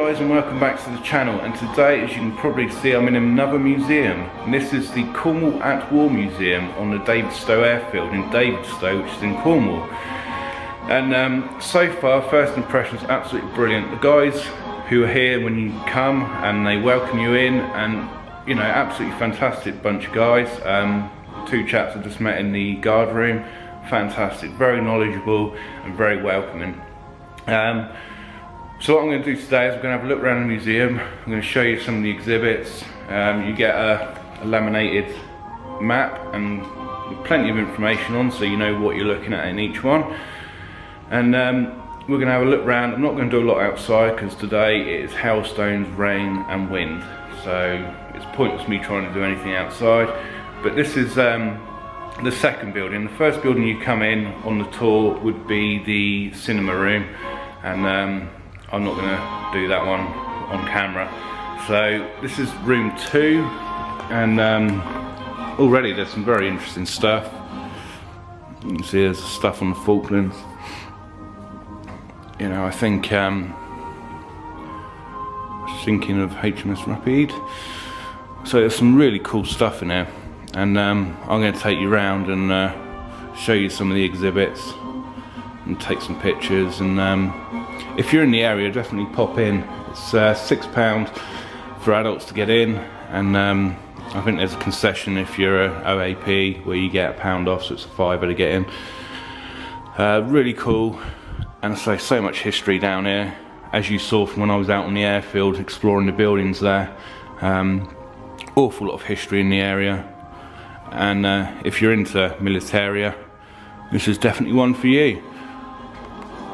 guys, and welcome back to the channel. And today, as you can probably see, I'm in another museum, and this is the Cornwall at War Museum on the Davidstow airfield in Davidstow, which is in Cornwall. And so far, first impressions absolutely brilliant. The guys who are here when you come and they welcome you in, and you know, absolutely fantastic bunch of guys. Two chaps I just met in the guard room, fantastic, very knowledgeable and very welcoming. So what I'm going to do today is we're going to have a look around the museum. I'm going to show you some of the exhibits. You get a laminated map and plenty of information on, so you know what you're looking at in each one. And we're going to have a look around. I'm not going to do a lot outside because today it is hailstones, rain and wind, so it's pointless me trying to do anything outside. But this is the second building. The first building you come in on the tour would be the cinema room, and I'm not going to do that one on camera. So this is room 2, and already there's some very interesting stuff. You can see there's stuff on the Falklands. You know, I think sinking of HMS Rapide. So there's some really cool stuff in there, and I'm going to take you around and show you some of the exhibits and take some pictures. And if you're in the area, definitely pop in. It's £6 for adults to get in, and I think there's a concession if you're a OAP where you get £1 off, so it's a £5 to get in. Really cool, and I say so much history down here, as you saw from when I was out on the airfield exploring the buildings there. Awful lot of history in the area, and if you're into militaria, this is definitely one for you.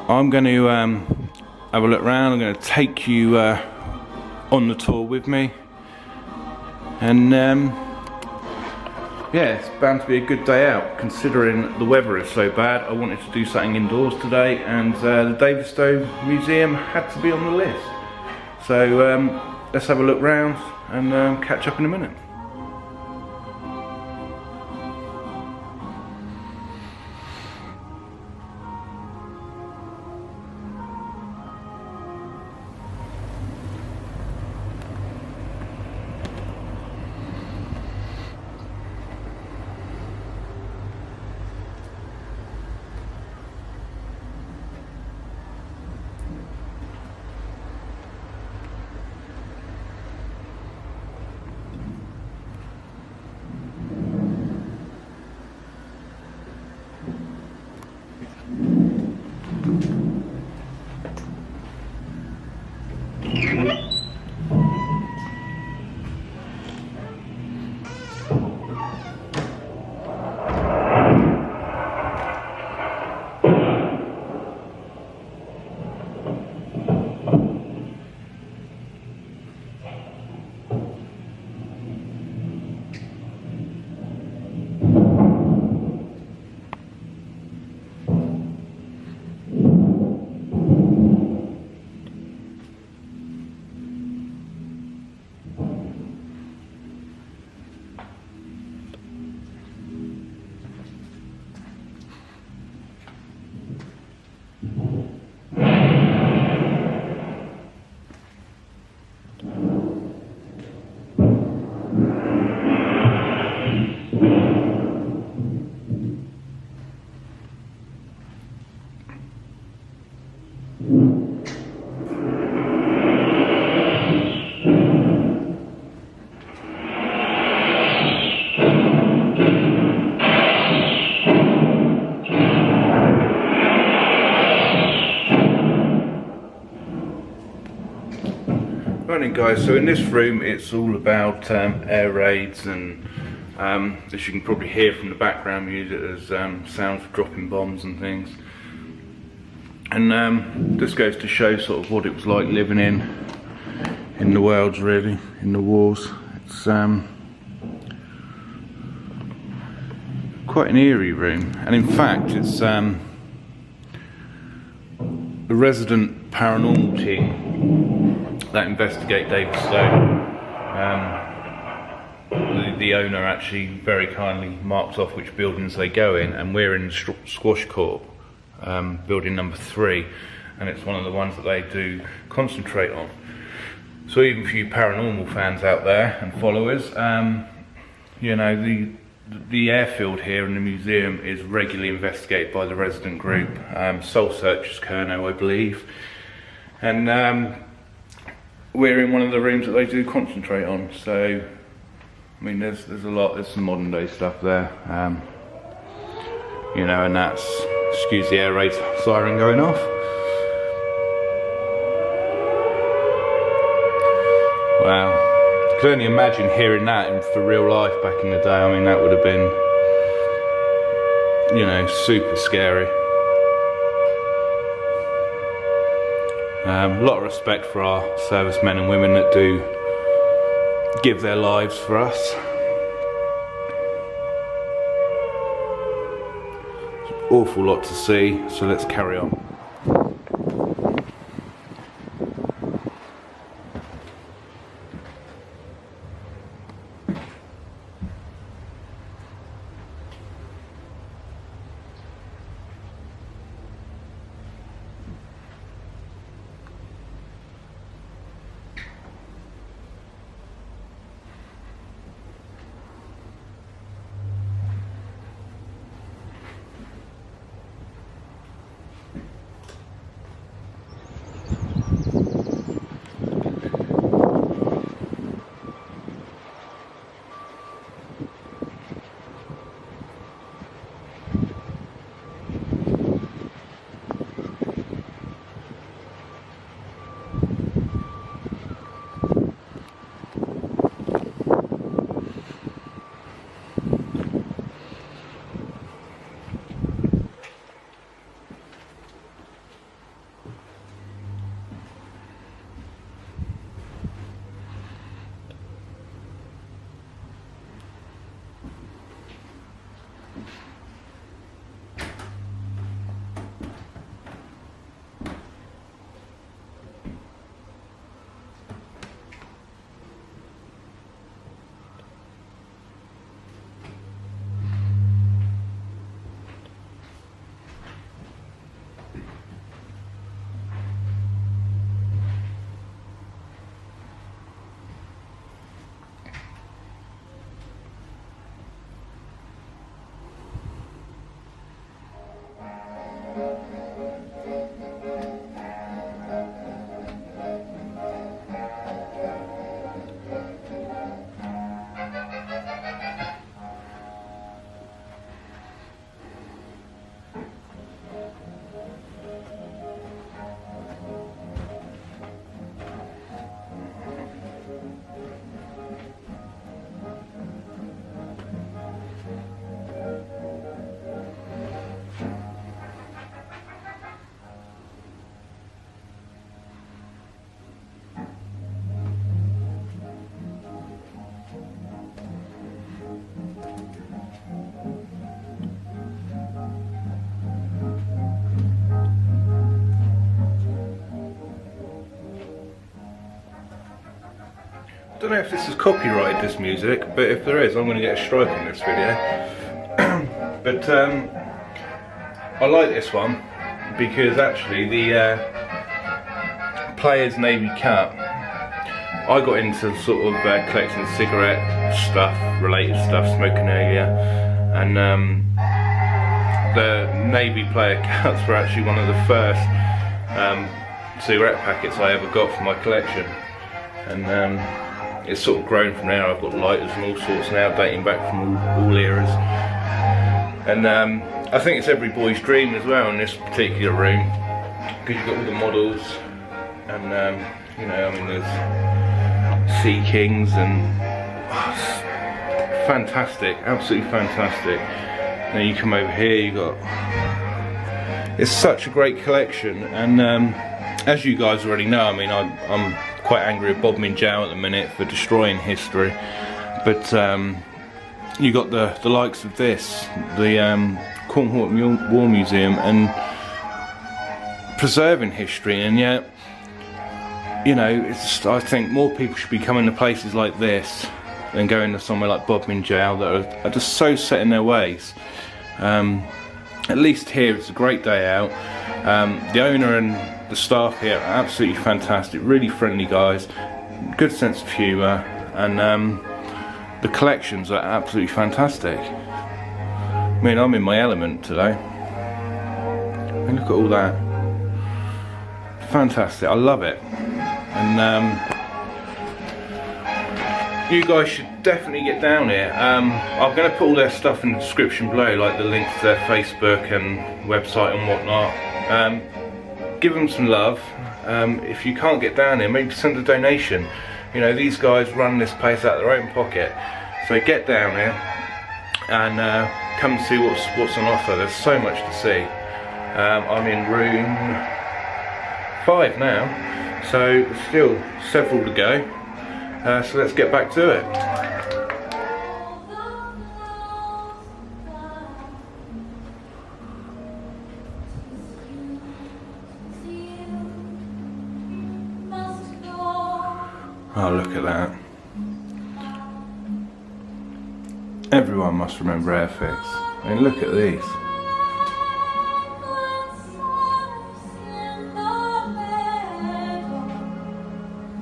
I'm going to have a look around. I'm going to take you on the tour with me, and yeah, it's bound to be a good day out considering the weather is so bad. I wanted to do something indoors today, and the Davidstow Museum had to be on the list. So let's have a look round and catch up in a minute. Right guys, so in this room it's all about air raids, and as you can probably hear from the background music, there's sounds of dropping bombs and things. And this goes to show sort of what it was like living in the worlds, really, in the wars. It's quite an eerie room, and in fact it's the resident paranormal team that investigate Davidstow. The owner actually very kindly marks off which buildings they go in, and we're in the Squash Corp, building number 3, and it's one of the ones that they do concentrate on. So even for you paranormal fans out there and followers, you know, the airfield here in the museum is regularly investigated by the resident group, Soul Searchers Kerno, I believe, and we're in one of the rooms that they do concentrate on. So I mean, there's some modern day stuff there, you know, and that's, excuse the air raid siren going off. Wow, I can only imagine hearing that for real life back in the day. I mean, that would have been, you know, super scary. A lot of respect for our servicemen and women that do give their lives for us. It's an awful lot to see, so let's carry on. I don't know if this is copyrighted, this music, but if there is, I'm going to get a strike on this video. But I like this one because actually the Players Navy Cup, I got into sort of collecting cigarette stuff, related stuff, smoking earlier, and the Navy player cups were actually one of the first cigarette packets I ever got for my collection, and it's sort of grown from there. I've got lighters and all sorts now, dating back from all eras, and I think it's every boy's dream as well in this particular room, because you've got all the models, and you know, I mean, there's Sea Kings and fantastic, absolutely fantastic. Now you come over here, you got, it's such a great collection, and as you guys already know, I mean, I'm quite angry at Bob Minjow at the minute for destroying history, but you got the likes of this, the Cornwall War Museum, and preserving history, and yet, you know, it's, I think more people should be coming to places like this than going to somewhere like Bob Minjow that are just so set in their ways. At least here it's a great day out. The owner and the staff here are absolutely fantastic, really friendly guys. good sense of humour, and the collections are absolutely fantastic. I mean, I'm in my element today. I mean, look at all that. Fantastic, I love it. And you guys should definitely get down here. I'm going to put all their stuff in the description below, like the links to their Facebook and website and whatnot. Give them some love. If you can't get down here, maybe send a donation. You know, these guys run this place out of their own pocket. So get down here and come and see what's on offer. There's so much to see. I'm in room 5 now, so still several to go. So let's get back to it. Oh, look at that. Everyone must remember Airfix. I mean, look at these.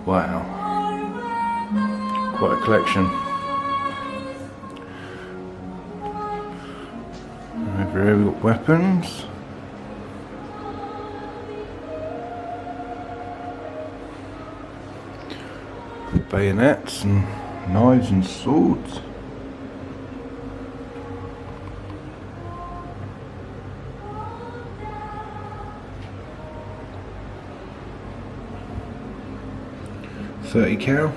Wow. Quite a collection. Over here we've got weapons. Bayonets and knives and swords. .30 cal.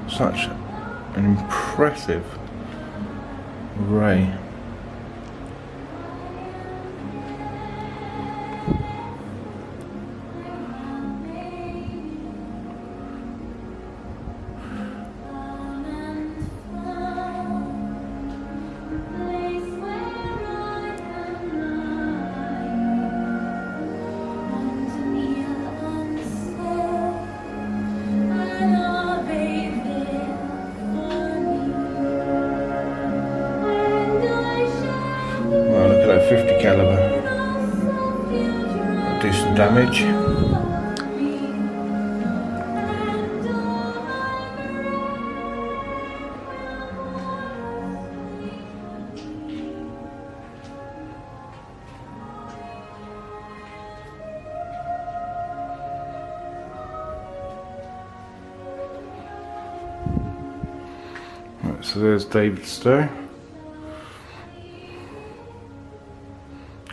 Such an impressive array. Well, look at that 50 caliber. That'll do some damage. Right, so there's Davidstow.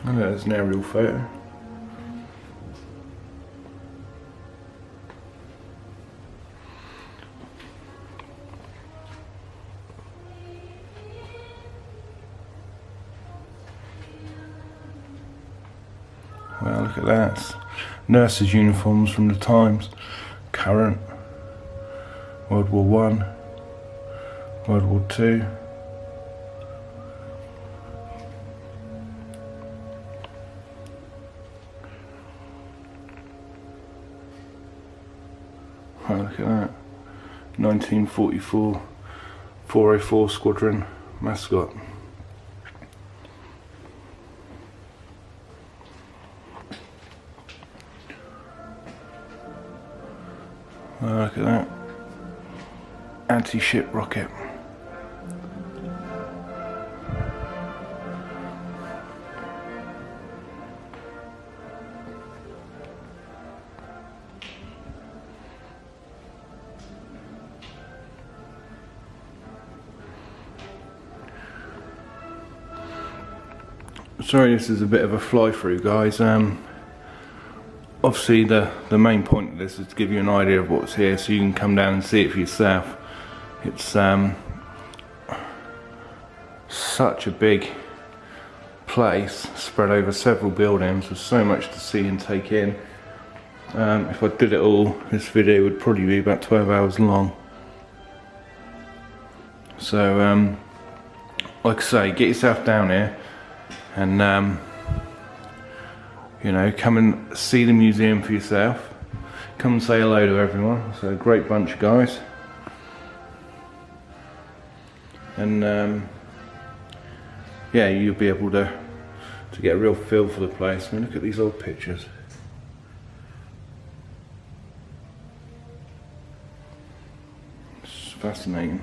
And there's an aerial photo. Wow, look at that. Nurses' uniforms from the times. Current. World War One. World War Two. Oh, look at that. 1944 404 Squadron mascot. Oh, look at that. Anti-ship rocket. Sorry, this is a bit of a fly through, guys. Obviously the main point of this is to give you an idea of what's here so you can come down and see it for yourself. It's such a big place spread over several buildings with so much to see and take in. If I did it all, this video would probably be about 12 hours long. So like I say, get yourself down here and you know, come and see the museum for yourself. Come and say hello to everyone. It's a great bunch of guys. And yeah, you'll be able to to get a real feel for the place. I mean, look at these old pictures. It's fascinating.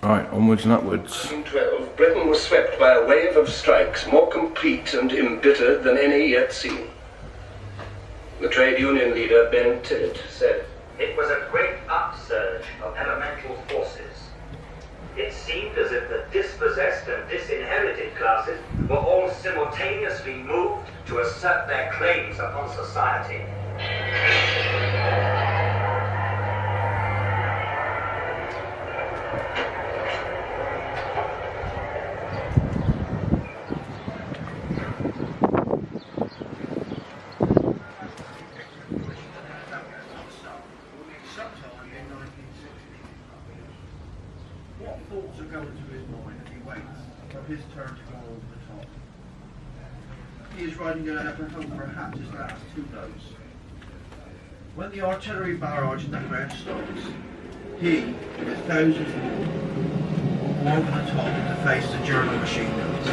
Right, onwards and upwards. In 1912, Britain was swept by a wave of strikes more complete and embittered than any yet seen. The trade union leader, Ben Tillett, said, "It was a great upsurge of elemental forces. It seemed as if the dispossessed and disinherited classes were all simultaneously moved to assert their claims upon society." What thoughts are going through his mind as he waits for his turn to go over the top? He is riding down after home perhaps his last 2 blows. When the artillery barrage in the ground stops, he, with thousands more, will go over the top to face the German machine guns.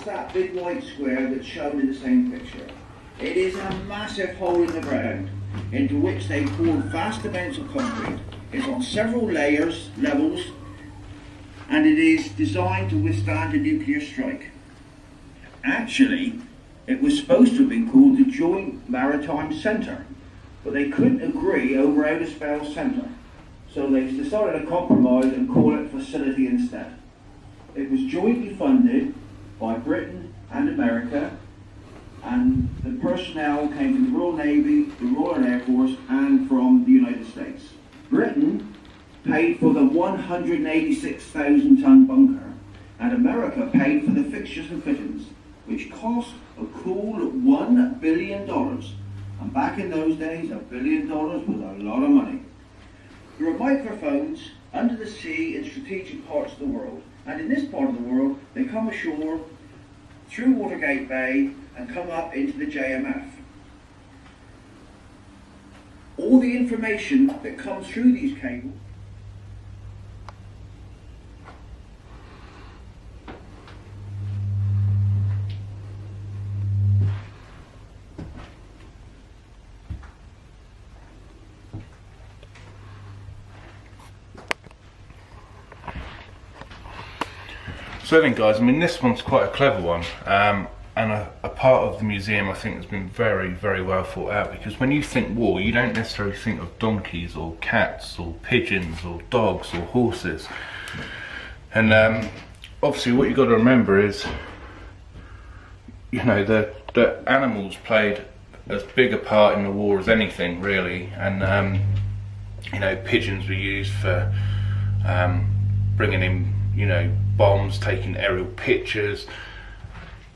That big white square that's shown in the same picture. It is a massive hole in the ground into which they poured vast amounts of concrete. It's on several levels, and it is designed to withstand a nuclear strike. Actually, it was supposed to have been called the Joint Maritime Centre, but they couldn't agree over how to spell centre, so they decided to compromise and call it facility instead. It was jointly funded by Britain and America, and the personnel came from the Royal Navy, the Royal Air Force, and from the United States. Britain paid for the 186,000 ton bunker, and America paid for the fixtures and fittings, which cost a cool $1 billion. And back in those days, $1 billion was a lot of money. There are microphones under the sea in strategic parts of the world, and in this part of the world, they come ashore through Watergate Bay and come up into the JMF. All the information that comes through these cables So then guys, I mean this one's quite a clever one, and a part of the museum I think has been very, very well thought out, because when you think war, you don't necessarily think of donkeys or cats or pigeons or dogs or horses. And obviously what you've got to remember is, you know, the animals played as big a part in the war as anything really, and you know, pigeons were used for bringing in, you know, bombs, taking aerial pictures,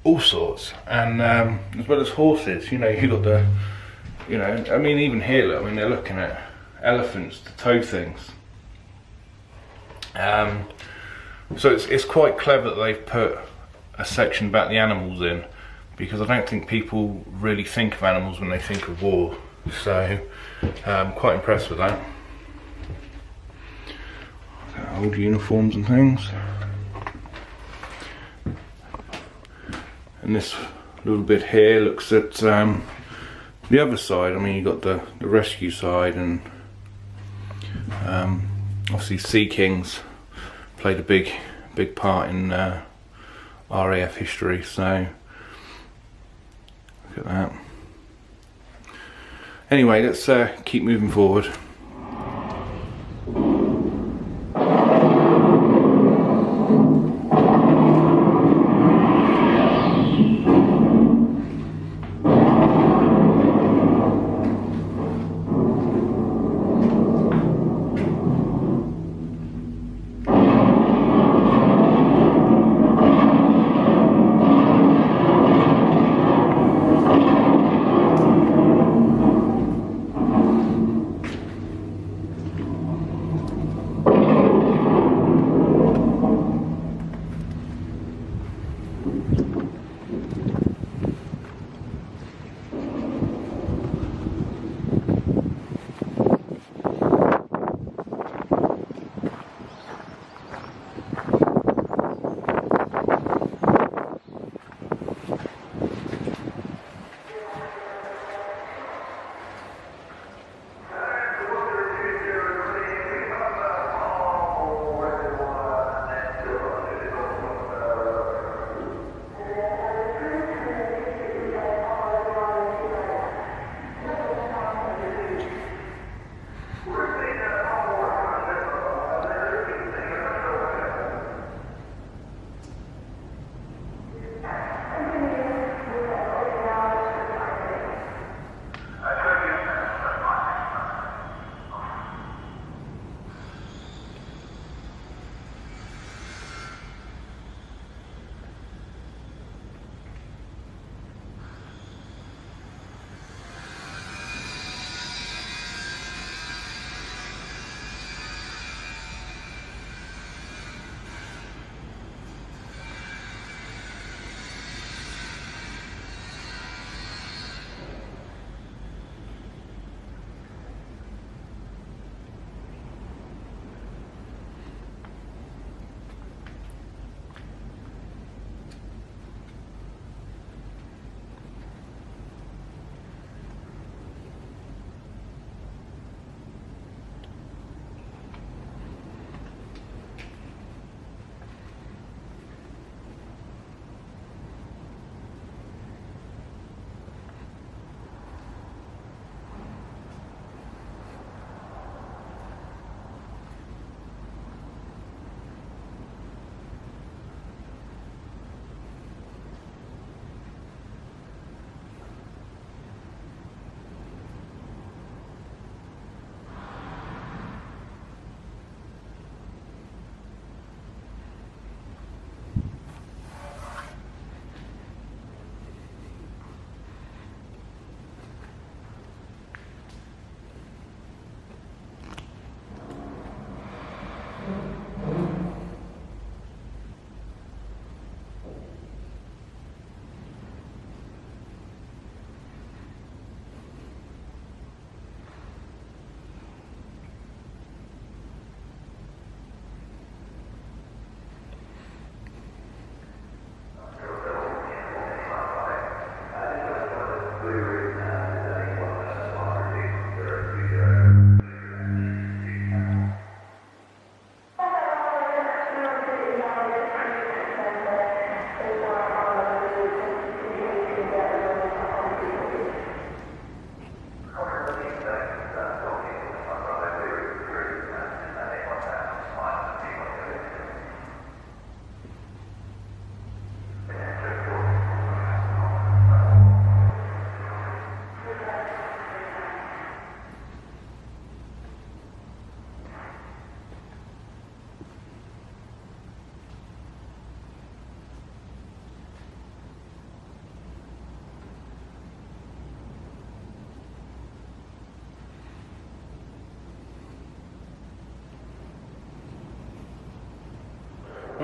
all sorts, and as well as horses. You know, you got the, you know, I mean even here, look, I mean they're looking at elephants to tow things. So it's quite clever that they've put a section about the animals in, because I don't think people really think of animals when they think of war. So I'm quite impressed with that. Old uniforms and things. And this little bit here looks at the other side. I mean, you've got the rescue side, and obviously Sea Kings played a big part in RAF history, so look at that. Anyway, let's keep moving forward.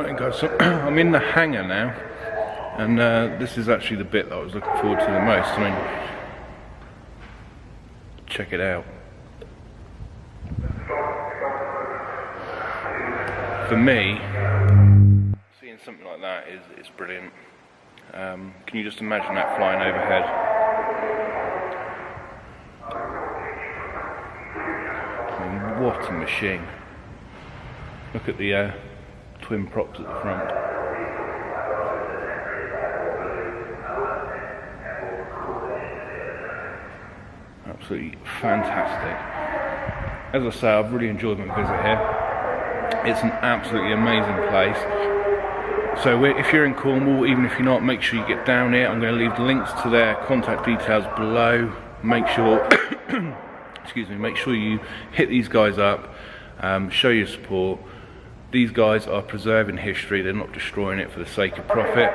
Right guys, so I'm in the hangar now, and this is actually the bit that I was looking forward to the most. I mean, check it out. For me, seeing something like that is brilliant. Can you just imagine that flying overhead? I mean, what a machine. Look at the twin props at the front. Absolutely fantastic. As I say, I've really enjoyed my visit here. It's an absolutely amazing place. So if you're in Cornwall, even if you're not, make sure you get down here. I'm going to leave the links to their contact details below. Make sure, excuse me, make sure you hit these guys up, show your support. These guys are preserving history, they're not destroying it for the sake of profit.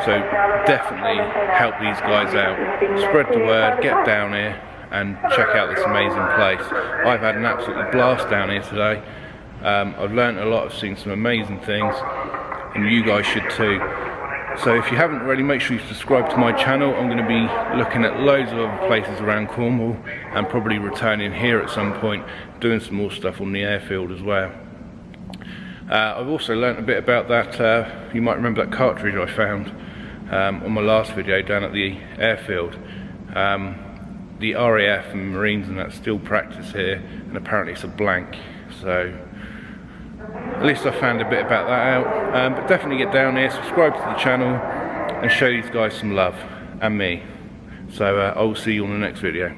So definitely help these guys out. Spread the word, get down here and check out this amazing place. I've had an absolute blast down here today. I've learnt a lot, I've seen some amazing things, and you guys should too. So if you haven't already, make sure you subscribe to my channel. I'm going to be looking at loads of other places around Cornwall and probably returning here at some point, doing some more stuff on the airfield as well. I've also learnt a bit about that, you might remember that cartridge I found on my last video down at the airfield. The RAF and Marines and that still practice here, and apparently it's a blank, so at least I found a bit about that out. But definitely get down here, subscribe to the channel and show these guys some love, and me. So I will see you on the next video.